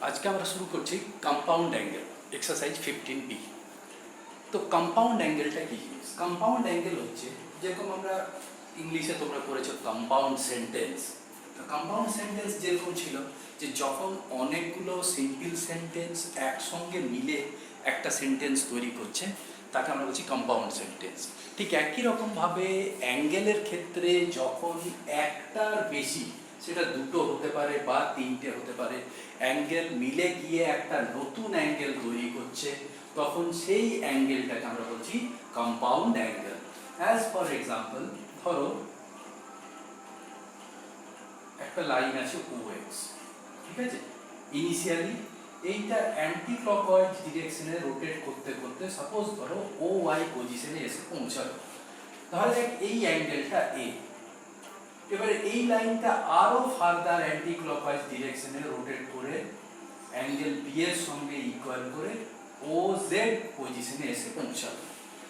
আজকে আমরা শুরু করছি কম্পাউন্ড অ্যাঙ্গেল এক্সারসাইজ 15B। তো কম্পাউন্ড অ্যাঙ্গেলটা কি জিনিস? কম্পাউন্ড অ্যাঙ্গেল হচ্ছে যেরকম আমরা ইংলিশে তোমরা করেছো কম্পাউন্ড সেন্টেন্স। তো কম্পাউন্ড সেন্টেন্স যেরকম ছিল যে যখন অনেকগুলো সিম্পল সেন্টেন্স একসঙ্গে মিলে একটা সেন্টেন্স তৈরি করছে তাকে আমরা বলছি কম্পাউন্ড সেন্টেন্স। ঠিক একই রকমভাবে অ্যাঙ্গেলের ক্ষেত্রে যখন একটার বেশি, সেটা দুটো হতে পারে বা তিনটে হতে পারে, অ্যাঙ্গেল মিলে গিয়ে একটা নতুন অ্যাঙ্গেল তৈরি করছে, তখন সেই অ্যাঙ্গেলটাকে আমরা বলছি compound angle. As for example, ধরো একটা লাইন আছে OX, ঠিক আছে? ইনিশিয়ালি এইটা অ্যান্টি ক্লকওয়াইজ ডিরেকশনে রোটেট করতে করতে সাপোজ ধরো OY পজিশনে এসে পৌঁছালো, তাহলে এই অ্যাঙ্গেলটা A। এবারে এই লাইনটা আরো ফার্দার অ্যান্টি ক্লকওয়াইজ ডিরেকশনে রোটেট করে অ্যাঙ্গেল B এর সঙ্গে ইকুয়াল করে OZ পজিশনে এসে পৌঁছালো।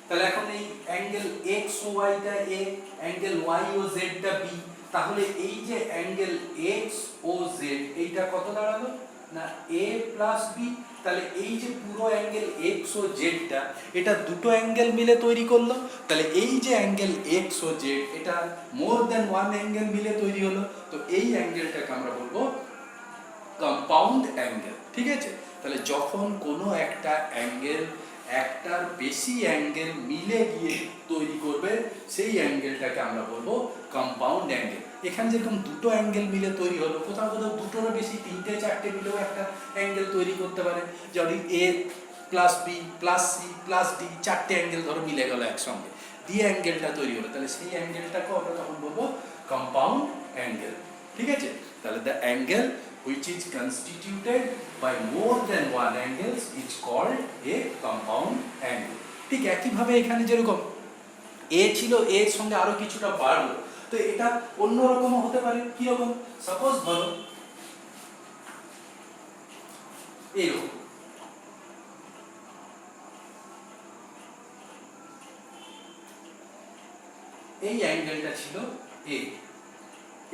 তাহলে এখন এই অ্যাঙ্গেল X ও Y টা A, অ্যাঙ্গেল Y ও Z টা B, তাহলে এই যে অ্যাঙ্গেল X ও Z এইটা কত দাঁড়ালো না A প্লাস B। তাহলে এই যে পুরো অ্যাঙ্গেল X ও Z টা এটা দুটো অ্যাঙ্গেল মিলে তৈরি করলো, তাহলে এই যে অ্যাঙ্গেল X ও Z এটা মোর দ্যান ওয়ান অ্যাঙ্গেল মিলে তৈরি হলো। তো এই অ্যাঙ্গেলটাকে আমরা বলবো কম্পাউন্ড অ্যাঙ্গেল, ঠিক আছে? তাহলে যখন কোনো একটা অ্যাঙ্গেল একটার বেশি অ্যাঙ্গেল মিলে গিয়ে তৈরি করবে সেই অ্যাঙ্গেলটাকে আমরা বলবো কম্পাউন্ড অ্যাঙ্গেল। এখানে যেরকম দুটো অ্যাঙ্গেল মিলে তৈরি হলো, কোথাও কোথাও দুটোরও বেশি, তিনটে চারটে মিলেও একটা অ্যাঙ্গেল তৈরি করতে পারে। যেমন A plus B plus C plus D, চারটে অ্যাঙ্গেল ধরো মিলে গেল একসঙ্গে, দিয়ে অ্যাঙ্গেলটা তৈরি হলো, তাহলে সেই অ্যাঙ্গেলটাকেও আমরা তখন বলবো কম্পাউন্ড অ্যাঙ্গেল, ঠিক আছে? তাহলে the angle which is constituted by more than one angles is called a compound angle। ঠিক একইভাবে এখানে যেরকম A ছিল, A এর সঙ্গে আরো কিছুটা বাড়লো, তো এটা অন্যরকম হতে পারে। কি রকম? সাপোজ ধরো এরকম এই অ্যাঙ্গেলটা ছিল A।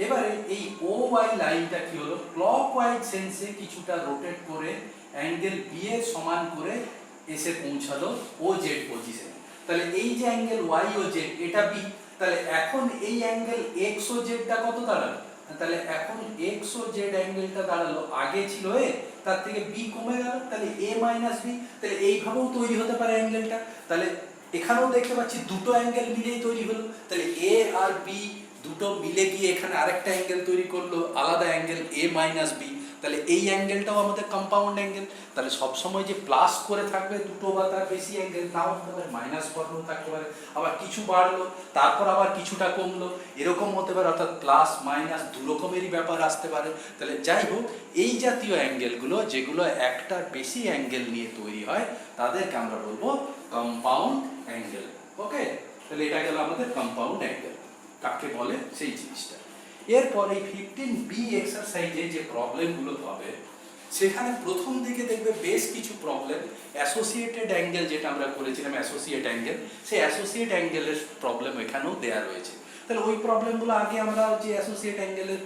এবারে এই OY লাইনটা কি হলো, ক্লকওয়াইজ সেন্সে কিছুটা রোটেট করে অ্যাঙ্গেল B এর সমান করে এসে পৌঁছালো OZ পজিশনে। তাহলে এই যে অ্যাঙ্গেল Y ও Z এটা B, তাহলে এখন এই অ্যাঙ্গেল X ও Z টা কত দাঁড়ালো? তাহলে এখন X ও Z অ্যাঙ্গেলটা দাঁড়ালো, আগে ছিল A, তার থেকে B কমে গেল, তাহলে A মাইনাস B। তাহলে এইভাবেও তৈরি হতে পারে অ্যাঙ্গেলটা। তাহলে এখানেও দেখতে পাচ্ছি দুটো অ্যাঙ্গেল মিলেই তৈরি হলো, তাহলে A আর B দুটো মিলে গিয়ে এখানে আরেকটা অ্যাঙ্গেল তৈরি করলো, আলাদা অ্যাঙ্গেল A মাইনাস B। তাহলে এই অ্যাঙ্গেলটাও আমাদের কম্পাউন্ড অ্যাঙ্গেল। তাহলে সবসময় যে প্লাস করে থাকবে দুটো বা তার বেশি অ্যাঙ্গেল, নাও হতে পারে, মাইনাস ফর্মেও থাকতে পারে, আবার কিছু বাড়লো তারপর আবার কিছুটা কমলো, এরকম হতে পারে। অর্থাৎ প্লাস মাইনাস দু রকমেরই ব্যাপার আসতে পারে। তাহলে যাই হোক, এই জাতীয় অ্যাঙ্গেলগুলো যেগুলো একটার বেশি অ্যাঙ্গেল নিয়ে তৈরি হয় তাদেরকে আমরা বলবো কম্পাউন্ড অ্যাঙ্গেল। ওকে, তাহলে এটা গেল আমাদের কম্পাউন্ড অ্যাঙ্গেল কাকে বলে সেই জিনিসটা। এরপর এই 15B এক্সারসাইজে যে প্রবলেমগুলো হবে সেখানে প্রথম দিকে দেখবে বেশ কিছু প্রবলেম অ্যাসোসিয়েটেড অ্যাঙ্গেল, যেটা আমরা করেছিলাম অ্যাসোসিয়েট অ্যাঙ্গেল, সেই অ্যাসোসিয়েট অ্যাঙ্গেলের প্রবলেম এখানেও দেওয়া রয়েছে। তাহলে ওই প্রবলেমগুলো আগে আমরা যে অ্যাসোসিয়েট অ্যাঙ্গেলের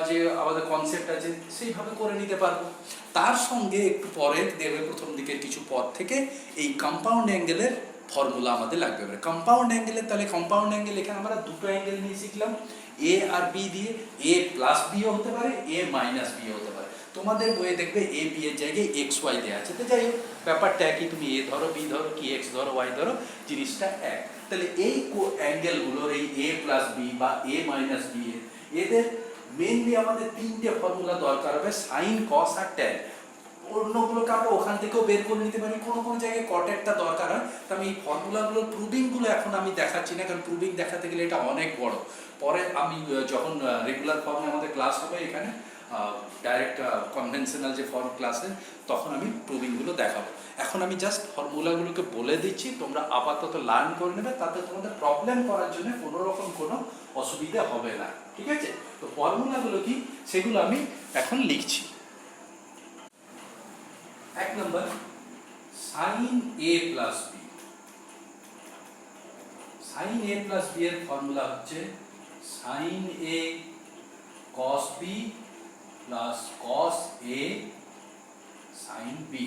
যে আমাদের কনসেপ্ট আছে সেইভাবে করে নিতে পারবো। তার সঙ্গে একটু পরে দেখবে প্রথম দিকের কিছু পদ থেকে এই কম্পাউন্ড অ্যাঙ্গেলের ফর্মুলা আমাদের লাগবে। কম্পাউন্ড অ্যাঙ্গেলের, তাহলে কম্পাউন্ড অ্যাঙ্গেল এখানে আমরা দুটো অ্যাঙ্গেল নিয়ে শিখলাম, A আর B দিয়ে। A প্লাস বিও হতে পারে, A মাইনাস বিও হতে পারে। তোমাদের বইয়ে দেখবে A B এর জায়গায় XY দেওয়া আছে। তো যাই হোক, ব্যাপারটা একই, তুমি A ধরো, B ধরো, কি X ধরো, Y ধরো, জিনিসটা এক। তাহলে এই অ্যাঙ্গেলগুলোর এই A প্লাস বি বা A মাইনাস বি এদের মেনলি আমাদের তিনটে ফর্মুলা দরকার হবে, সাইন, কস আর ট্যান। অন্যগুলোকে আমরা ওখান থেকেও বের করে নিতে পারি, কোনো কোনো জায়গায় কটেরটা দরকার হয়। তো আমি এই ফর্মুলাগুলোর প্রুভিংগুলো এখন আমি দেখাচ্ছি না, কারণ প্রুভিং দেখাতে গেলে এটা অনেক বড়। পরে আমি যখন রেগুলার ফর্মে আমাদের ক্লাস হবে এখানে ডাইরেক্ট কনভেনশনাল যে ফর্ম ক্লাসে, তখন আমি প্রুভিংগুলো দেখাবো। এখন আমি জাস্ট ফর্মুলাগুলোকে বলে দিচ্ছি, তোমরা আপাতত লার্ন করে নেবে, তাতে তোমাদের প্রবলেম করার জন্য কোনো রকম কোনো অসুবিধা হবে না, ঠিক আছে? তো ফর্মুলাগুলো কি সেগুলো আমি এখন লিখছি। এক নম্বর, sine A plus B. Sine A plus B এর ফর্মুলা হচ্ছে sine A cos B plus cos A sine B.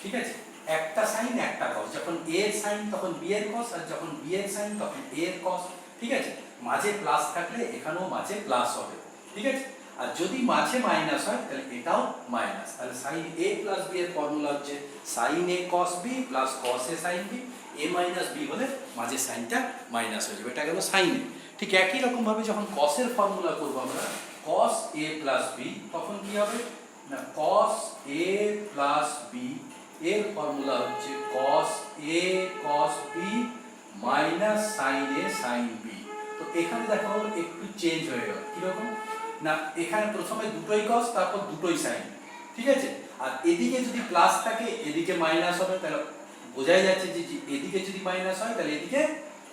ঠিক আছে, একটা সাইন একটা কস, যখন এ এর সাইন তখন বি এর কস, আর যখন বি এর সাইন তখন এ এর কস। ঠিক আছে, মাঝে প্লাস থাকলে এখানেও মাঝে প্লাস হবে। ঠিক আছে, আর যদি মাঝে মাইনাস হয় তাহলে এটাও মাইনাস। তাহলে সাইন এ প্লাস বি এর ফর্মুলা হচ্ছে সাইন এ কস বি প্লাস কস এ সাইন বি। এ মাইনাস বি হলে মাঝে সাইনটা মাইনাস হয়ে যাবে, এটা গেল সাইন এ। ঠিক একই রকম ভাবে যখন কসের ফর্মুলা করবো আমরা কস এ প্লাস বি, তখন কি হবে না কস এ প্লাস বি এর ফর্মুলা হচ্ছে কস এ কস বি মাইনাস সাইন এ সাইন বি। তো এখানে দেখো একটু চেঞ্জ হয়ে গেল, কিরকম না এখানে প্রথমে দুটোই কস তারপর দুটোই সাইন। ঠিক আছে, আর এদিকে যদি প্লাস থাকে এদিকে মাইনাস হবে, তাহলে বোঝাই যাচ্ছে যে এদিকে যদি মাইনাস হয় তাহলে এদিকে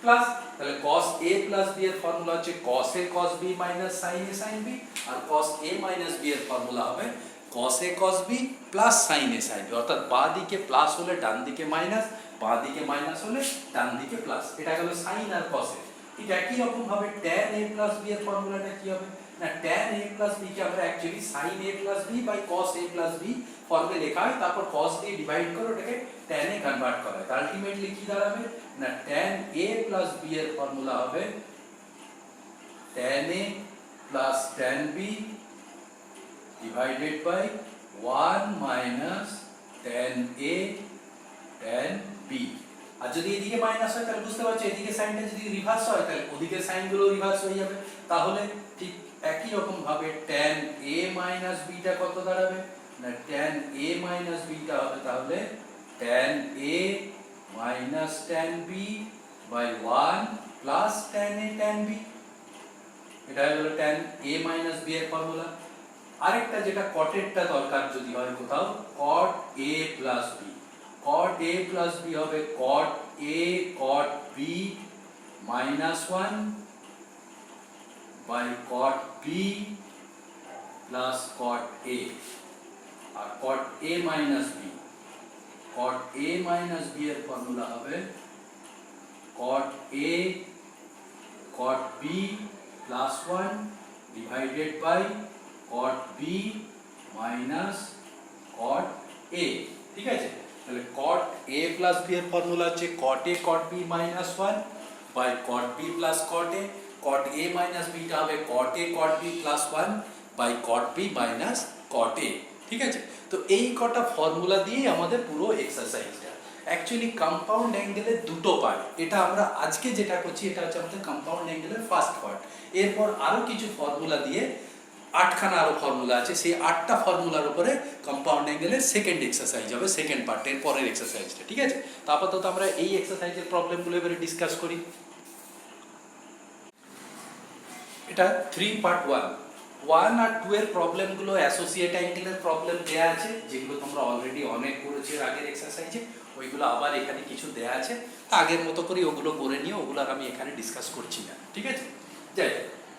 প্লাস। তাহলে cos a প্লাস b এর ফর্মুলা হচ্ছে cos a cos b minus sin a sin b, আর cos a মাইনাস b এর ফর্মুলা হবে cos a cos b plus sin a sin b। অর্থাৎ বাঁ দিকে প্লাস হলে ডান দিকে মাইনাস, বাঁ দিকে মাইনাস হলে ডান দিকে প্লাস, এটা গেল sin আর cos এ। ঠিক একই রকম ভাবে tan a প্লাস b এর ফর্মুলাটা কি হবে না tan a প্লাস b কে আমরা actually sin a plus b by cos a plus b ফর্মে লেখা হয়, তারপর cos দিয়ে ডিভাইড করে ওটাকে tan এ কনভার্ট করা হয়। আলটিমেটলি কি দাঁড়াবে না tan a প্লাস b এর ফর্মুলা হবে tan a plus tan b divided by 1 minus tan a tan b। আর যদি এদিকে মাইনাস হয় তাহলে বুঝতে পারছো এদিকে সাইনটা যদি রিভার্স হয় তাহলে ওদিকে সাইনগুলো রিভার্স হয়ে যাবে। তাহলে ঠিক একই রকম ভাবে tan a মাইনাস b টা কত দাঁড়াবে না tan a মাইনাস b টা হবে তাহলে tan a minus tan b by 1 plus tan a tan b। এটা হলো tan a মাইনাস b এর ফর্মুলা। আরেকটা যেটা কটেরটা দরকার যদি হয় কোথাও cot a plus b, cot a plus b হবে cot a cot b minus 1 by cot b plus cot a। আর cot a minus b, cot a minus b এর ফর্মুলা হবে cot a cot b plus 1 divided by cot b minus cot a। ঠিক আছে, তাহলে cot a plus b এর formula হচ্ছে cot a cot b minus 1 by cot b plus cot a। cot a minus b টা হবে cot a cot b plus 1 by cot b minus cot a। ঠিক আছে, তো এই কটা formula দিয়েই আমাদের পুরো এক্সারসাইজটা। অ্যাকচুয়ালি কম্পাউন্ড অ্যাঙ্গেলের দুটো পার্ট, এটা আমরা আজকে যেটা করছি এটা হচ্ছে আমাদের কম্পাউন্ড অ্যাঙ্গেলের ফার্স্ট পার্ট। এরপর আরো কিছু ফর্মুলা দিয়ে আটখানা আরো ফর্মুলা আছে, সেই আটটা ফর্মুলার উপরে কম্পাউন্ড অ্যাঙ্গেলের সেকেন্ড এক্সারসাইজ হবে, সেকেন্ড পার্টের পরের এক্সারসাইজটা। ঠিক আছে, তো আপাতত আমরা এই এক্সারসাইজের প্রবলেমগুলো এবারে ডিসকাস করি। এটা 3 পার্ট 1 আর 2 এর প্রবলেমগুলো অ্যাসোসিয়েট অ্যাঙ্গেলের প্রবলেম দেয়া আছে, যেগুলো তোমরা অলরেডি অনেক করেছো আগের এক্সারসাইজে, ওইগুলো আবার এখানে কিছু দেয়া আছে, আগের মতো করে ওগুলো করে নিয়ে ওগুলো আর আমি এখানে ডিসকাস করছি না। ঠিক আছে, যাই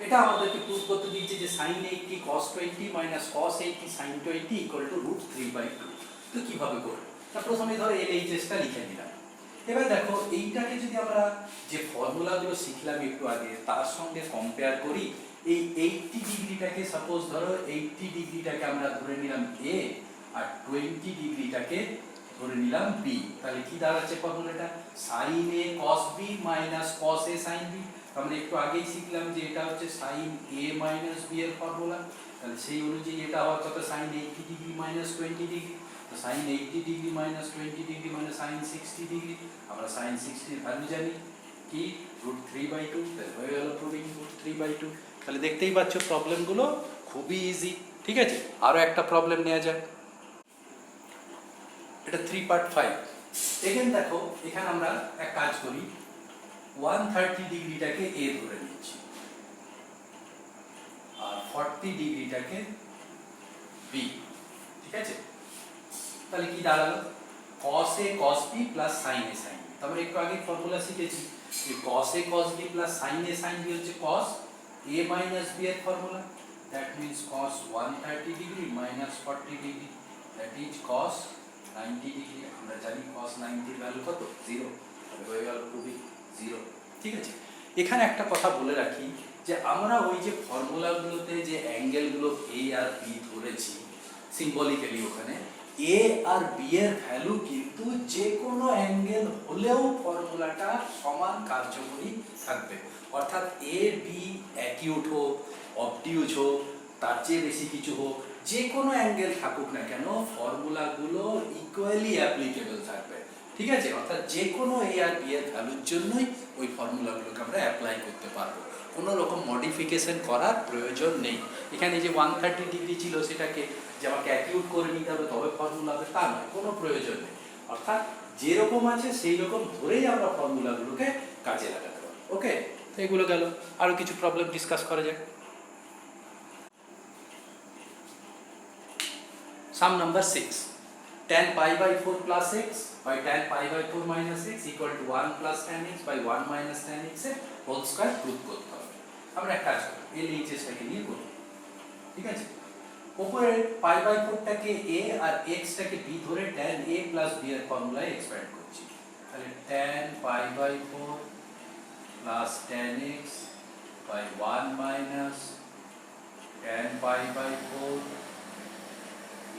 এটা আমাদেরকে প্রুভ করতে দিয়েছে যে sin 80 cos 20 minus cos 80 sin 20 equal to √3/2। তো কিভাবে করব, তা প্রথমে ধরো LHS টা লিখে নিলাম। এবার দেখো এইটাকে যদি আমরা যে ফর্মুলাগুলো শিখলাম একটু আগে তার সঙ্গে কম্পেয়ার করি, এই 80 ডিগ্রিটাকে সাপোজ ধরো 80 ডিগ্রিটাকে আমরা ধরে নিলাম a আর 20 ডিগ্রিটাকে ধরে নিলাম b। তাহলে কি দাঁড়াচ্ছে ফর্মুলাটা sin a cos b minus cos a sin b। আমরা একটু আগেই শিখলাম যে এটা হচ্ছে sin a মাইনাস b এর ফর্মুলা। তাহলে সেই অনুযায়ী এটা হওয়ার কথা sin 80 ডিগ্রি মাইনাস 20 ডিগ্রি। তো sin 80 ডিগ্রি মাইনাস 20 ডিগ্রি মানে sin 60 ডিগ্রি। আমরা sin 60 এর ভ্যালু জানি কি √3/2, তাহলে হয়ে গেল প্রুভিং √3/2। তাহলে দেখতেই পাচ্ছ প্রবলেমগুলো খুবই ইজি। ঠিক আছে, আরো একটা প্রবলেম নেওয়া যায়, এটা 3 পার্ট 5। এখানে দেখো এখানে আমরা এক কাজ করি 130 ডিগ্রিটাকে a ধরে নিচ্ছি আর 40 ডিগ্রিটাকে b। ঠিক আছে, তাহলে কি দাঁড়ালো cos a cos b plus sin a sin b। তারপরে একটু আগে ফর্মুলা শিখেছি যে cos a cos b plus sin a sin b হচ্ছে cos a মাইনাস b এর formula. That means cos 130 degree minus 40 degree, that is cos 90 degree. আমরা জানি cos 90 এর ভ্যালু কত 0, তাহলে হয়ে গেল প্রুভিং 0। ঠিক আছে, এখানে একটা কথা বলে রাখি যে আমরা ওই যে ফর্মুলাগুলোতে যে অ্যাঙ্গেলগুলো a আর b ধরেছি সিম্বলিক্যালি, ওখানে এ আর বি এর ভ্যালু কিন্তু যে কোনো অ্যাঙ্গেল হলেও ফর্মুলাটা সমান কার্যকরী থাকবে। অর্থাৎ এ বি অ্যাকিউট হোক, অবটিউজ হোক, তার চেয়ে বেশি কিছু হোক, যে কোনো অ্যাঙ্গেল থাকুক না কেন ফর্মুলাগুলো ইকুয়ালি অ্যাপ্লিকেবল থাকবে। ঠিক আছে, অর্থাৎ যে কোনো এ আর বি এর ভ্যালুর জন্যই ওই ফর্মুলাগুলোকে আমরা অ্যাপ্লাই করতে পারবো, কোনো রকম মডিফিকেশন করার প্রয়োজন নেই। এখানে যে 130 ডিগ্রি ছিল সেটাকে যে আমাকে অ্যাকিউট করে নিতে হবে তবে ফর্মুলা হবে তা নয়, কোনো প্রয়োজন নেই। অর্থাৎ যেরকম আছে সেই রকম ধরেই আমরা ফর্মুলাগুলোকে কাজে লাগাতে পারবো। ওকে, তো এগুলো গেল। আরও কিছু প্রবলেম ডিসকাস করা যাক। Sum number 6. Tan pi by 4 plus x by tan pi by 4 minus x equal to 1 plus tan x by 1 minus tan x এর হোল স্কয়ার প্রুভ করতে হবে। আমরা এক কাজ করব, এর এইচএসটাকে নিয়ে করব। ঠিক আছে, উপরে পাই বাই 4 টাকে a আর x টাকে b ধরে tan a plus b এর ফর্মুলায় এক্সপ্যান্ড করছি। তাহলে tan pi by 4 plus tan x by 1 minus tan pi by 4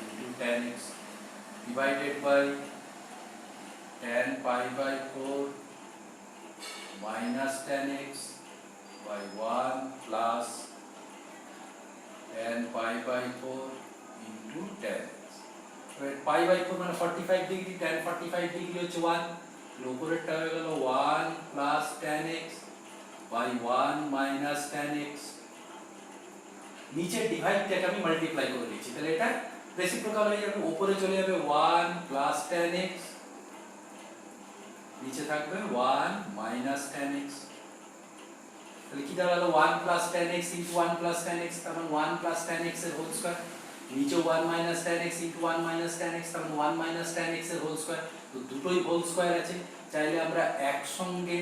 into tan x divided by tan pi by 4 minus tan x by 1 plus tan pi by 4 into tan x. pi by 4 মানে 45 degree, tan 45 degree হচ্ছে 1, উপরেরটা হয়ে গেল 1 plus tan x by 1 minus tan x। নিচে ডিভাইডটাকে আমি multiply করে দিচ্ছি, তাহলে এটা রেসিপ্রোকাল হয়ে যাবে, উপরে চলে যাবে 1 plus tan x, নিচে থাকবে 1 minus tan x। তাহলে কি দাঁড়ালো 1 plus tan x into 1 plus tan x, তার মানে 1 plus tan x এর হোল স্কয়ার, নিচে 1 minus tan x into 1 minus tan x, তার মানে 1 minus tan x এর হোল স্কয়ার। তো দুটোই হোল স্কয়ার আছে, চাইলে আমরা একসঙ্গে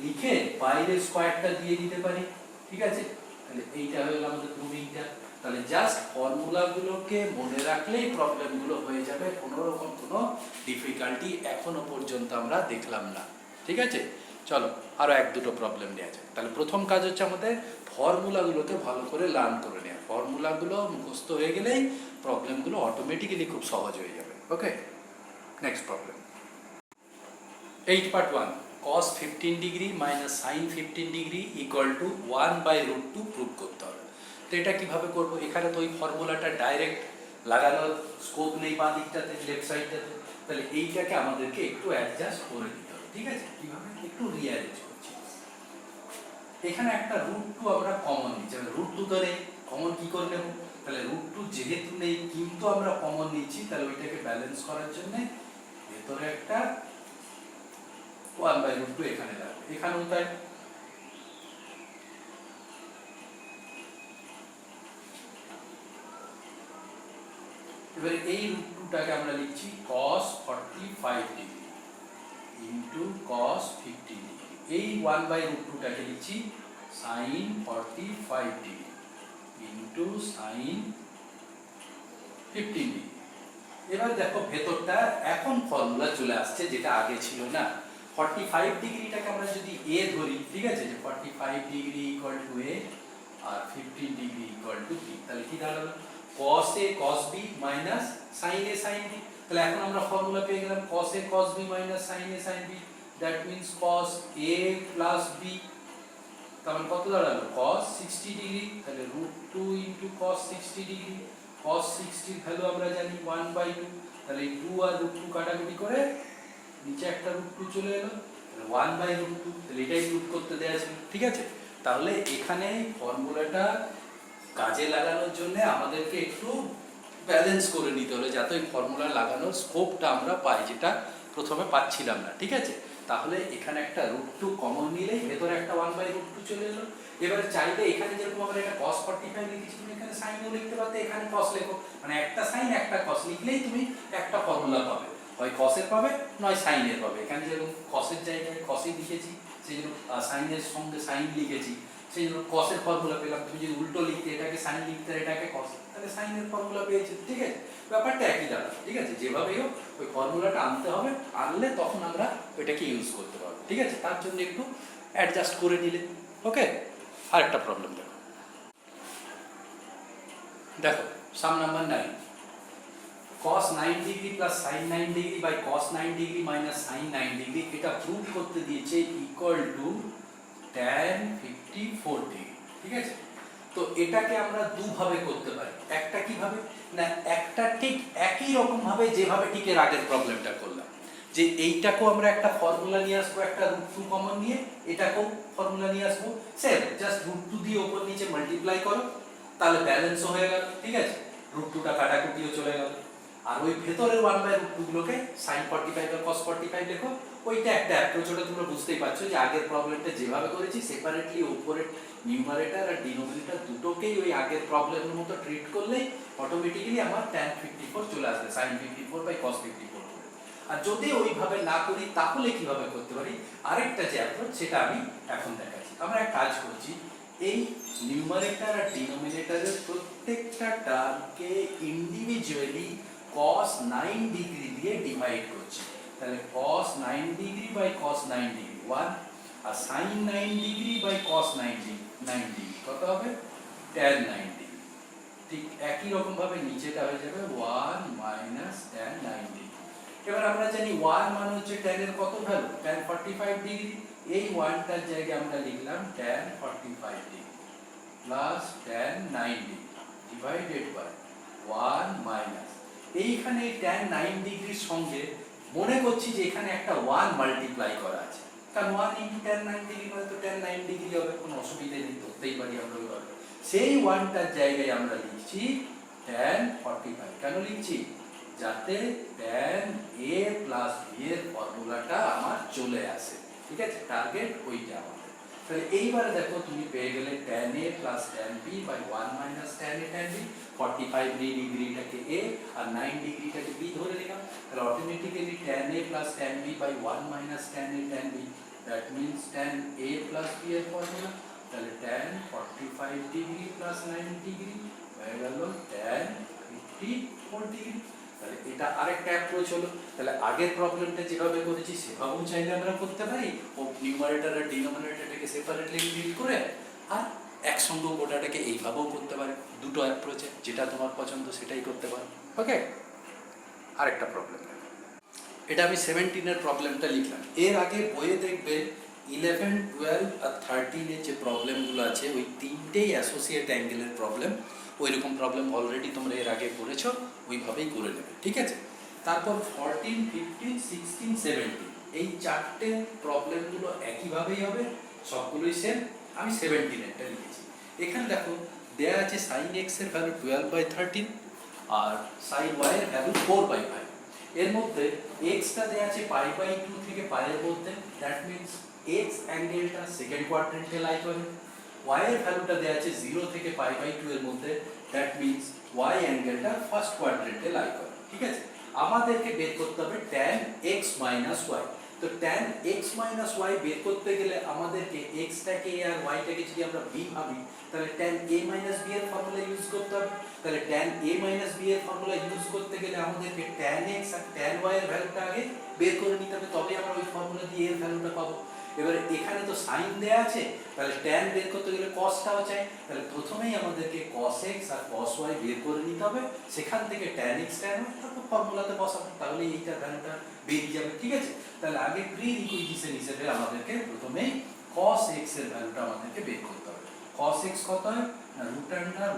লিখে বাইরের স্কয়ারটা দিয়ে দিতে পারি। ঠিক আছে, তাহলে এইটা হলো আমাদের প্রুভিংটা। তাহলে জাস্ট ফর্মুলাগুলোকে মনে রাখলেই প্রবলেমগুলো হয়ে যাবে, কোনো রকম কোনো ডিফিকাল্টি এখনো পর্যন্ত আমরা দেখলাম না। ঠিক আছে, চলো আরও এক দুটো প্রবলেম নেওয়া যায়। তাহলে প্রথম কাজ হচ্ছে আমাদের ফর্মুলাগুলোকে ভালো করে লার্ন করে নেওয়া। ফর্মুলাগুলো মুখস্থ হয়ে গেলেই প্রবলেমগুলো অটোমেটিক্যালি খুব সহজ হয়ে যাবে। Okay, next problem 8.1 cos 15 degree minus sine 15 degree equal to 1/√2 prove করতে হবে। তো এটা কিভাবে করব? এখানে তো ওই ফর্মুলাটা ডাইরেক্ট লাগানোর স্কোপ নেই বাঁ দিকটাতে, লেফট সাইডটাতে, তাহলে এইটাকে আমাদেরকে একটু অ্যাডজাস্ট করে দিতে হবে। ঠিক আছে, কিভাবে? একটু রিঅ্যারেঞ্জ করছি। এখানে একটা √2 আমরা কমন নিচ্ছি, √2 তো নেই, কমন কি করে নেব? তাহলে √2 যেহেতু নেই কিন্তু আমরা কমন নিচ্ছি, তাহলে ওইটাকে ব্যালেন্স করার জন্য ভেতরে একটা 1/√2 এখানে লাগবে, এখানেও তাই। এবারে এই √2টাকে আমরা লিখছি cos 45 degree into cos 15 degree. এই 1/√2টাকে লিখছি sin 45 degree into sin 15 degree. এবার দেখো ভেতরটা এখন ফর্মুলা চলে আসছে, যেটা আগে ছিল না। 45 ডিগ্রিটাকে আমরা যদি a ধরি, ঠিক আছে, যে 45 ডিগ্রি ইকুয়াল টু a আর 15 ডিগ্রি ইকুয়াল টু b, তাহলে কি দাঁড়ালো cos a cos b minus sin a sin b। তাহলে এখন আমরা ফর্মুলা পেয়ে গেলাম cos a cos b minus sin a sin b, that means cos a plus b। তাহলে কত দাঁড়ালো cos 60 ডিগ্রি, তাহলে √2 ইনটু cos 60 ডিগ্রি। cos 60 এর ভ্যালু আমরা জানি 1/2, তাহলে 2 আর √2 কাটাকুটি করে নিচে একটা √2 চলে এলো, তাহলে 1/√2, তাহলে এটাই রুট করতে দেয়া ছিল। ঠিক আছে, তাহলে এখানে ফর্মুলাটা কাজে লাগানোর জন্য আমাদেরকে একটু ব্যালেন্স করে নিতে হলো, যাতে ওই ফর্মুলা লাগানোর স্কোপটা আমরা পাই, যেটা প্রথমে পাচ্ছিলাম না। ঠিক আছে, তাহলে এখানে একটা √2 কমন নিলেই ভেতরে একটা 1/√2 চলে এলো। এবারে চাইলে এখানে যেরকম আমরা এটা cos 45 লিখেছি, তুমি এখানে সাইনও লিখতে পারতে, এখানে cos লেখো, মানে একটা সাইন একটা cos লিখলেই তুমি একটা ফর্মুলা পাবে, হয় cos এর পাবে নয় sin এর পাবে। এখানে যেরকম cos এর জায়গায় cos ই লিখেছি, সেই জন্য sin এর সঙ্গে sin লিখেছি, সেই জন্য cos এর ফর্মুলা পেলাম। তুমি যদি উল্টো লিখতে, এটাকে sin লিখতে এটাকে cos, তাহলে sin এর ফর্মুলা পেয়েছি। ঠিক আছে, ব্যাপারটা একই দাঁড়াবে। ঠিক আছে, যেভাবেই হোক ওই ফর্মুলাটা আনতে হবে, আনলে তখন আমরা ওইটাকে ইউজ করতে পারবো। ঠিক আছে, তার জন্য একটু অ্যাডজাস্ট করে নিলে। ওকে, আরেকটা প্রবলেম দেখো, দেখো sum number 9 cos 9 degree plus sin 9 degree by cos 9 degree minus sin 9 degree এটা প্রুভ করতে দিয়েছে ইকুয়াল টু tan 54 ডিগ্রি। ঠিক আছে, তো এটাকে আমরা দুভাবে করতে পারি। একটা কিভাবে না, একটা ঠিক একই রকম ভাবে যেভাবে ঠিক এর আগের প্রবলেমটা করলাম, যে এইটাকেও আমরা একটা ফর্মুলা নিয়ে আসবো, একটা √2 কমন নিয়ে এটাকেও ফর্মুলা নিয়ে আসবো, সেম জাস্ট √2 দিয়ে উপর নিচে মাল্টিপ্লাই করো, তাহলে ব্যালেন্সও হয়ে গেল। ঠিক আছে, √2টা কাটাকুটিও চলে গেল। আর ওই ভেতরের 1/√2 গুলোকে sin 45 আর cos 45 লেখো। ওইটা একটা অ্যাপ্রোচ, ওটা তোমরা বুঝতেই পারছো যে আগের প্রবলেমটা যেভাবে করেছি সেপারেটলি উপরের নিউমারেটর আর ডিনোমিনেটর দুটোকেই ওই আগের প্রবলেমের মতো ট্রিট করলেই অটোমেটিক্যালি আমার tan 54 চলে আসবে sin 54 cos 54 করে। আর যদি ওইভাবে না করি তাহলে কিভাবে করতে পারি, আরেকটা যে অ্যাপ্রোচ সেটা আমি এখন দেখাচ্ছি। আমরা এক কাজ করছি, এই নিউমারেটর আর ডিনোমিনেটরের প্রত্যেকটা টার্মকে ইন্ডিভিজুয়ালি cos 9 ডিগ্রি দিয়ে ডিভাইড করছি। তাহলে cos 9 degree by cos 9 degree 1, আর sin 9 degree by cos 9 degree কত হবে, tan 9 ডিগ্রি। ঠিক একই রকম ভাবে নিচেটা হয়ে যাবে 1 মাইনাস tan 9 ডিগ্রি। এবার আমরা জানি 1 মানে হচ্ছে tan এর কত ভ্যালু, tan 45 ডিগ্রি। এই 1টার জায়গায় আমরা লিখলাম tan 45 degree plus tan 9 degree divided by 1 minus, এইখানে tan 9 ডিগ্রির সঙ্গে মনে করছি যে এখানে একটা 1 মাল্টিপ্লাই করা আছে, কারণ 1 ইনটু tan 9 ডিগ্রি মানে তো tan 9 ডিগ্রি হবে, কোনো অসুবিধা নেই, ধরতেই পারি আমরা ওইভাবে। সেই 1টার জায়গায় আমরা লিখছি tan 45। কেন লিখছি, যাতে tan a প্লাস b এর ফর্মুলাটা আমার চলে আসে। ঠিক আছে, টার্গেট ওইটা আমাদের। তাহলে এইবারে দেখো তুমি পেয়ে গেলে tan a plus tan b by 1 minus tan a tan b। 45 ডিগ্রিটাকে a আর 9 ডিগ্রিটাকে b ধরে নিলাম, তাহলে automatically tan a plus tan b by 1 minus tan a tan b, that means tan a plus b এর formula, তাহলে tan 45 degree plus 9 degree হয়ে গেল tan 54 ডিগ্রি। তাহলে এটা আরেকটা অ্যাপ্রোচ হলো। তাহলে আগের প্রবলেমটা যেভাবে করেছি সেভাবেও চাইলে আমরা করতে পারি, ও নিউমারেটর আর ডিনোমিনেটরটাকে সেপারেটলি ট্রিট করে, আর একসঙ্গে গোটাটাকে এইভাবেও করতে পারি। দুটো অ্যাপ্রোচে যেটা তোমার পছন্দ সেটাই করতে পারো। ওকে, আরেকটা প্রবলেম, এটা আমি 17 প্রবলেমটা লিখলাম। এর আগে বইয়ে দেখবে 11, 12 আর 13 যে প্রবলেমগুলো আছে ওই তিনটেই অ্যাসোসিয়েট অ্যাঙ্গেলের প্রবলেম। ওইরকম প্রবলেম অলরেডি তোমরা এর আগে করেছো, ওইভাবেই করে নেবে। ঠিক আছে, তারপর 14, 15, 16, 17 এই চারটে প্রবলেমগুলো একইভাবেই হবে, সবগুলোই সেম। আমি 17টা লিখেছি। এখানে দেখো দেয়া আছে sin x এর ভ্যালু 12/13 আর sin y এর ভ্যালু 4/5। এর মধ্যে x টা দেয়া আছে π/2 থেকে π এর মধ্যে, দ্যাট মিন্স x অ্যাঙ্গেলটা সেকেন্ড কোয়াড্রেন্টে লাই করে। y এর ভ্যালুটা দেয়া আছে 0 থেকে π/2 এর মধ্যে, দ্যাট মিন্স y অ্যাঙ্গেলটা ফার্স্ট কোয়াড্রেন্টে লাই করে। ঠিক আছে, আমাদেরকে বের করতে হবে tan x minus y। তো tan x minus y বের করতে গেলে আমাদেরকে x টাকে আর y টাকে যদি আমরা b ভাবি, তাহলে tan a minus b এর ফর্মুলা ইউজ করতে হবে। তাহলে tan a minus b এর ফর্মুলা ইউজ করতে গেলে আমাদেরকে tan x আর tan y এর ভ্যালুটা আগে বের করে নিতে হবে, তবে আমরা ওই ফর্মুলা দিয়ে এর ভ্যালুটা পাবো। এবারে এখানে তো sin দেয়া আছে, তাহলে tan বের করতে গেলে cosটাও চাই, তাহলে প্রথমেই আমাদেরকে cos x আর cos y বের করে নিতে হবে, সেখান থেকে tan x tan y তারপর ফর্মুলাতে বসাবো, তাহলে এইটার ভ্যালুটা বেরিয়ে যাবে। ঠিক আছে, তাহলে আগে প্রি রিকুইজিশন হিসেবে আমাদেরকে প্রথমেই cos x এর ভ্যালুটা আমাদেরকে বের করতে হবে। cos x কত হয় না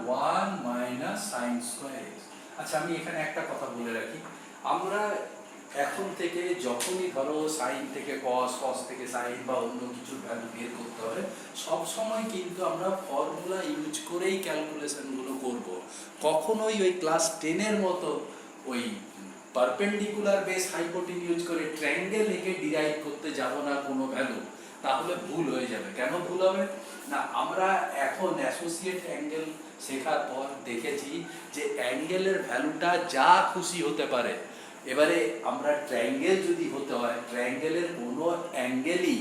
√1 মাইনাস sin স্কয়ার x। আচ্ছা, আমি এখানে একটা কথা বলে রাখি, আমরা এখন থেকে যখনই ধরো sin থেকে cos, cos থেকে sin বা অন্য কিছু ভ্যালু বের করতে হবে, সব সময় কিন্তু আমরা ফর্মুলা ইউজ করেই ক্যালকুলেশনগুলো করব। কখনোই ওই ক্লাস 10 এর মতো ওই পারপেন্ডিকুলার বেস হাইপোটেনিউজ করে ট্রায়াঙ্গেল এঁকে ডিরাইভ করতে যাব না কোনো ভ্যালু, তাহলে ভুল হয়ে যাবে। কেন ভুল হবে না, আমরা এখন অ্যাসোসিয়েট অ্যাঙ্গেল শেখার পর দেখেছি যে অ্যাঙ্গেলের ভ্যালুটা যা খুশি হতে পারে। এবারে আমরা ট্রায়াঙ্গেল যদি হতে হয়, ট্রায়াঙ্গেলের কোনো অ্যাঙ্গেলই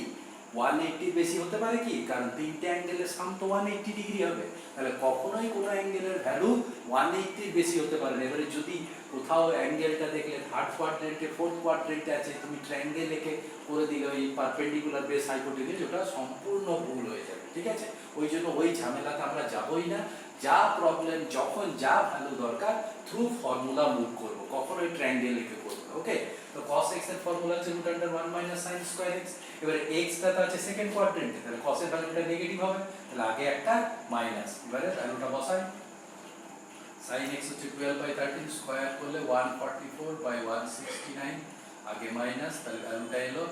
180 বেশি হতে পারে কি, কারণ তিনটে অ্যাঙ্গেলের সাম তো 180 ডিগ্রি হবে, তাহলে কখনোই কোনো অ্যাঙ্গেলের ভ্যালু 180 বেশি হতে পারে না। এবারে যদি কোথাও অ্যাঙ্গেলটা দেখলে থার্ড কোয়াড্রেন্টে, ফোর্থ কোয়াড্রেন্টে আছে, তুমি ট্রায়াঙ্গেল এঁকে করে দিলে ওই পারপেন্ডিকুলার বেস হাইপোটেনিউজ, ওটা সম্পূর্ণ ভুল হয়ে যাবে। ঠিক আছে? ওই জন্য ওই ঝামেলাতে আমরা যাবই না। যা প্রবলেম যখন যা ভ্যালু দরকার থ্রু ফর্মুলা মুভ করবো, কখনো ওই ট্রায়াঙ্গেল লিখে করবো। ওকে, তো cos x এর ফর্মুলা হচ্ছে √1 - sin স্কয়ার x। এবারে x টা তো আছে সেকেন্ড কোয়াড্রেন্টে, তাহলে cos এর ভ্যালুটা নেগেটিভ হবে, তাহলে আগে একটা মাইনাস, এবারে ভ্যালুটা বসাই। sin x হচ্ছে 12/13 স্কয়ার করলে 144/169, আগে মাইনাস, তাহলে ভ্যালুটা এলো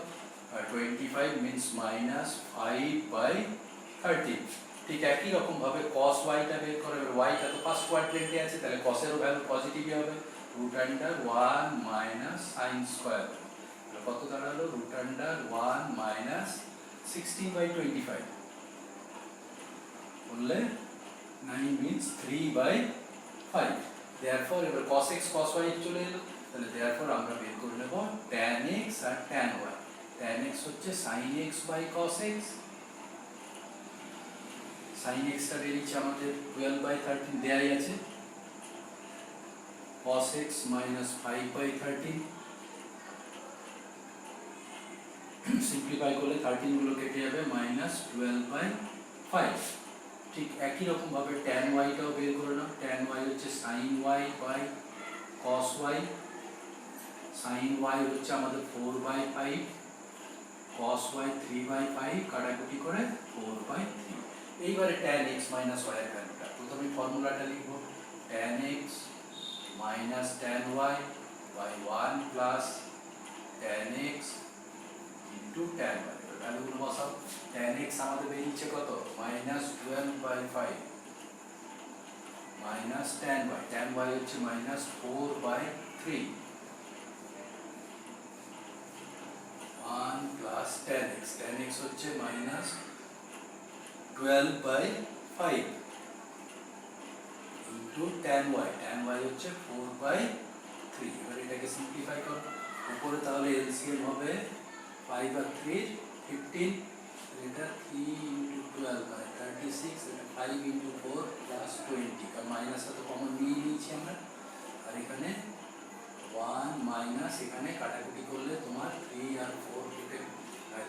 25 মিন্স মাইনাস 5/13। ঠিক একই রকম ভাবে cos y টা বের করে, y টা তো ফার্স্ট কোয়াড্রেন্টে আছে, তাহলে cos এরও ভ্যালু পজিটিভই হবে, √1 - sin স্কয়ার। তাহলে কত দাঁড়ালো? √1 - 16/25 বললে 9 মিন্স 3/5। therefore এবার cos x cos y চলে এলো, তাহলে therefore আমরা বের করে নেব tan x আর tan y। tan x হচ্ছে sin x cos x, sin x টা বেরিয়েছে আমাদের 12/13 দেয়াই আছে, cos x - 5/13, সিম্পলিফাই করলে 13 গুলো কেটে যাবে, -12/5। ঠিক একই রকম ভাবে tan y টাও বের করে নাও। tan y হচ্ছে sin y cos y, sin y হচ্ছে আমাদের 4/5, cos y 3/5, কাটাকুটি করে 4/3। এইবারে tan x - y এর ভ্যালুটা প্রথমে ফর্মুলাটা লিখব, tan x - tan y by 1 plus tan x into tan y। ভ্যালুগুলো বসাও। tan x আমাদের বেরিয়েছে কত? -12/5 minus tan y, tan y হচ্ছে -4/3, 1 plus tan x, tan x হচ্ছে -12/5 into tan y, tan y হচ্ছে 4/3। এবার এটাকে সিম্পলিফাই করো, উপরে তাহলে এলসিএম হবে 5 আর 3 15, এটা 3 into 12 হয় 36, এটা 5 into 4 plus 20, কারণ মাইনাসটা তো কমন নিয়ে নিয়েছি আমরা, আর এখানে 1 মাইনাস, এখানে কাটাকুটি করলে তোমার 3 আর 4 কেটে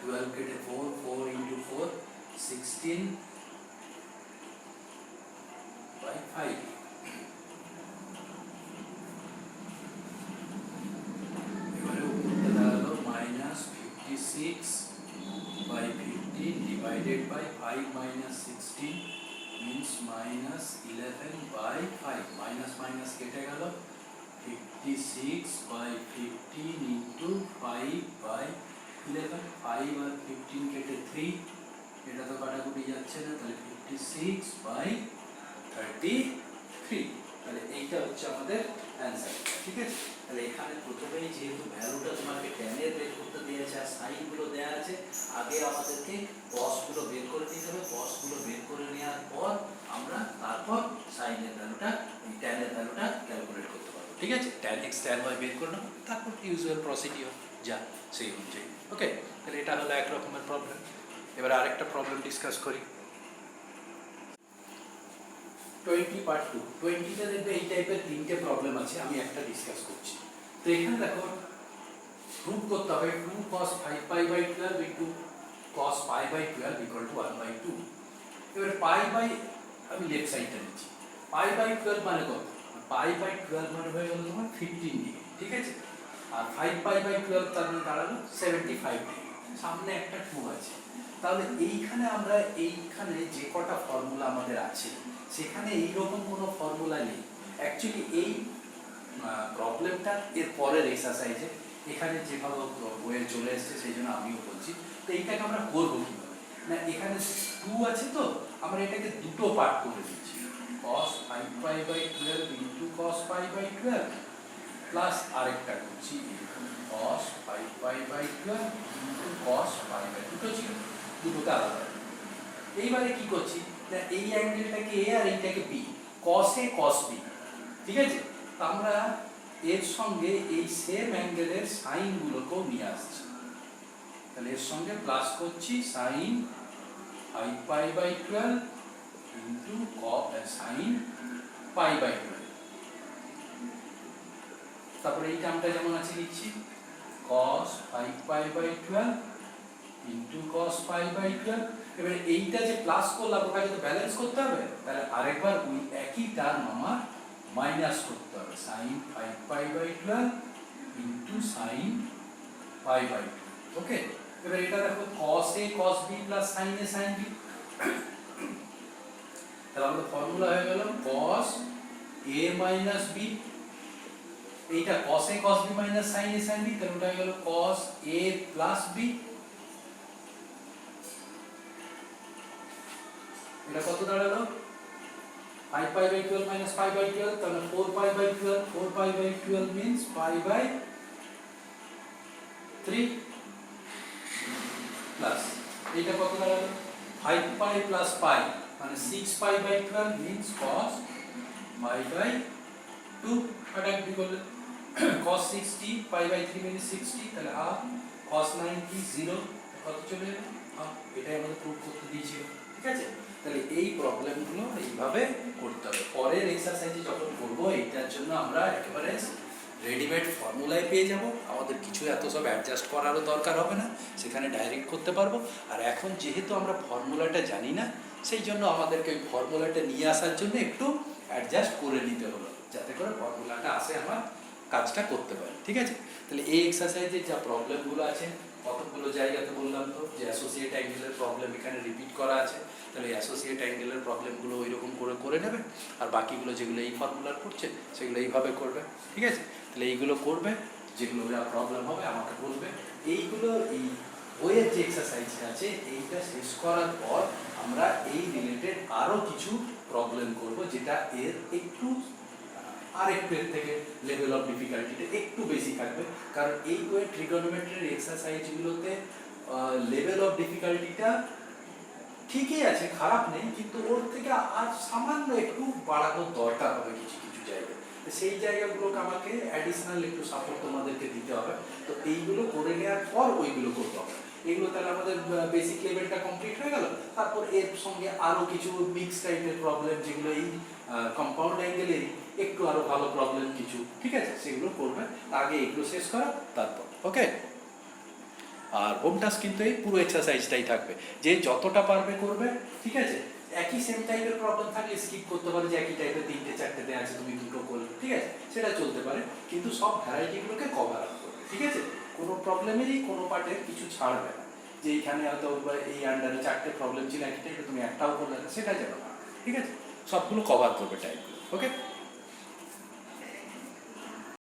12 কেটে 4, 4 into 4 16/5। এবারে উপরটা দাঁড়ালো -56/15 divided by 5 minus 16 means -11/5, minus minus কেটে গেল, 56/15 into 5/11, 5 আর 15 কেটে 3, এটা তো কাটাকুটি যাচ্ছে না, তাহলে 56/33। তাহলে এইটা হচ্ছে আমাদের অ্যান্সার। ঠিক আছে, তাহলে এখানে প্রথমেই যেহেতু ভ্যালুটা তোমাকে tan এর বের করতে দিয়েছে আর সাইন গুলো দেয়া আছে, আগে আমাদেরকে cos গুলো বের করে নিতে হবে। cos গুলো বের করে নেওয়ার পর আমরা তারপর সাইন এর ভ্যালুটা, tan এর ভ্যালুটা ক্যালকুলেট করতে পারবো। ঠিক আছে, tan x tan y বের করে নেবো, তারপর ইউজুয়াল প্রসিডিওর যা সেই অনুযায়ী। ওকে, তাহলে এটা হলো এক রকমের প্রবলেম। এবার আরেকটা প্রবলেম ডিসকাস করি। 20 part 2, 20তে দেখবে এই টাইপের তিনটে প্রবলেম আছে, আমি একটা ডিসকাস করছি। তো এখানে দেখো প্রুভ করতে হবে 2 cos 5π/12 into cos π/12 equal to 1/2। এবার আমি লেফট সাইডটা নিচ্ছি, π/12 মানে কত? π/12 মানে হয়ে গেল তোমার 15 ডিগ্রি। ঠিক আছে, আর 5π/12 তার মানে দাঁড়ালো 75 ডিগ্রি, সামনে একটা 2 আছে। তাহলে এইখানে আমরা এইখানে যে কটা ফর্মুলা আমাদের আছে সেখানে এইরকম কোনো ফর্মুলা নেই। অ্যাকচুয়ালি এই প্রবলেমটা এর পরের এক্সারসাইজে এখানে যেভাবে বইয়ে চলে এসছে সেই জন্য আমিও বলছি। তো এইটাকে আমরা করবো কীভাবে না, এখানে 2 আছে তো আমরা এটাকে দুটো পার্ট করে দিচ্ছি, cos 5π/12 into cos π/12 প্লাস আরেকটা করছি cos 5π/12 into cos π/, দুটো ছিল, দুটোকে আলাদা। এইবারে কি করছি না, এই অ্যাঙ্গেলটাকে এ আর এইটাকে B, cos a cos b। ঠিক আছে, তো আমরা এর সঙ্গে এই সেম অ্যাঙ্গেলের সাইন গুলোকেও নিয়ে আসছি, তাহলে এর সঙ্গে প্লাস করছি sin 5π/12 into sin π/12। তারপরে এই টার্মটা যেমন আছে লিখছি cos 5π/12 into cos pi by 12। এবারে এইটা যে প্লাস করলাম ওটাকে তো ব্যালেন্স করতে হবে, তাহলে আরেকবার ওই একই টার্ম আমার মাইনাস করতে হবে, sine 5 pi by 12 into sine pi by 2। Okay, এবার এটা দেখো cos a cos b plus sin a sin b, তাহলে আমাদের ফর্মুলা হয়ে গেল cos a মাইনাস b, এইটা cos a cos b minus sin a sin b, তাহলে ওটা হয়ে গেল cos a প্লাস b। এটা কত দাঁড়ালো 5 পাই বাই 12 মাইনাস 5 বাই 12, তাহলে 4 pi by 12, 4 pi by 12 means pi by 3 plus এইটা কত দাঁড়ালো 5 পাই প্লাস পাই মানে 6 pi by 12 means cos pi by 2। এটা কি করলে cos 60 পাই বাই 3 means 60, তাহলে হাফ cos 90 0, কত চলে যাবে হাফ। এটাই আমাদের প্রুফ করতে দিয়েছিল, ঠিক আছে। তাহলে এই প্রবলেমগুলো এইভাবে করতে হবে। পরের এক্সারসাইজে যখন করব এইটার জন্য আমরা একেবারে রেডিমেড ফর্মুলায় পেয়ে যাব, আমাদের কিছু এত সব অ্যাডজাস্ট করারও দরকার হবে না, সেখানে ডাইরেক্ট করতে পারবো। আর এখন যেহেতু আমরা ফর্মুলাটা জানি না, সেই জন্য আমাদেরকে ওই ফর্মুলাটা নিয়ে আসার জন্য একটু অ্যাডজাস্ট করে নিতে হলো, যাতে করে ফর্মুলাটা আসে আমার কাজটা করতে পারি, ঠিক আছে। তাহলে এই এক্সারসাইজে যা প্রবলেমগুলো আছে, কতগুলো জায়গাতে বললাম তো যে অ্যাসোসিয়েট অ্যাঙ্গেলের প্রবলেম এখানে রিপিট করা আছে, তাহলে অ্যাসোসিয়েট অ্যাঙ্গেলের প্রবলেমগুলো ওই রকম করে করে নেবে, আর বাকিগুলো যেগুলো এই ফর্মুলার করছে সেগুলো এইভাবে করবে, ঠিক আছে। তাহলে এইগুলো করবে, যেগুলো যা প্রবলেম হবে আমাকে বলবে। এইগুলো এই বইয়ের যে এক্সারসাইজ আছে এইটা শেষ করার পর আমরা এই রিলেটেড আরও কিছু প্রবলেম করব, যেটা এর একটু আরেকটু এর থেকে লেভেল অফ ডিফিকাল্টিটা একটু বেশি থাকবে, কারণ এই বইয়ের ট্রিগোনোমেট্রির এক্সারসাইজগুলোতে লেভেল অফ ডিফিকাল্টিটা ঠিকই আছে, খারাপ নেই, কিন্তু ওর থেকে আর সামান্য একটু বাড়ানোর দরকার হবে কিছু কিছু জায়গায়। সেই জায়গাগুলোকে আমাকে অ্যাডিশনাল একটু সাপোর্ট তোমাদেরকে দিতে হবে। তো এইগুলো করে নেওয়ার পর ওইগুলো করতে হবে। এগুলো তাহলে আমাদের বেসিক লেভেলটা কমপ্লিট হয়ে গেল। তারপর এর সঙ্গে আরও কিছু মিক্স টাইপের প্রবলেম, যেগুলো এই কম্পাউন্ড অ্যাঙ্গেলেরই একটু আরও ভালো প্রবলেম কিছু, ঠিক আছে, সেগুলো করবে। আগে এগুলো শেষ করা, তারপর ওকে। আর হোম টাস্ক কিন্তু এই পুরো এক্সারসাইজটাই থাকবে, যে যতটা পারবে করবে, ঠিক আছে। একই সেম টাইপের প্রবলেম থাকলে স্কিপ করতে পারে, যে একই টাইপের 3টে 4টে আছে, তুমি দুটো করলে, ঠিক আছে, সেটা চলতে পারে, কিন্তু সব ভ্যারাইটিগুলোকে কভার আপ করবে, ঠিক আছে। কোনো প্রবলেমেরই কোনো পার্টে কিছু ছাড়বে না, যে এইখানে হয়তো এই আন্ডারে 4টে প্রবলেম ছিল একই টাইপের, তুমি একটাও করলে না, সেটা যাবে না, ঠিক আছে। সবগুলো কভার করবে টাইপগুলো, ওকে।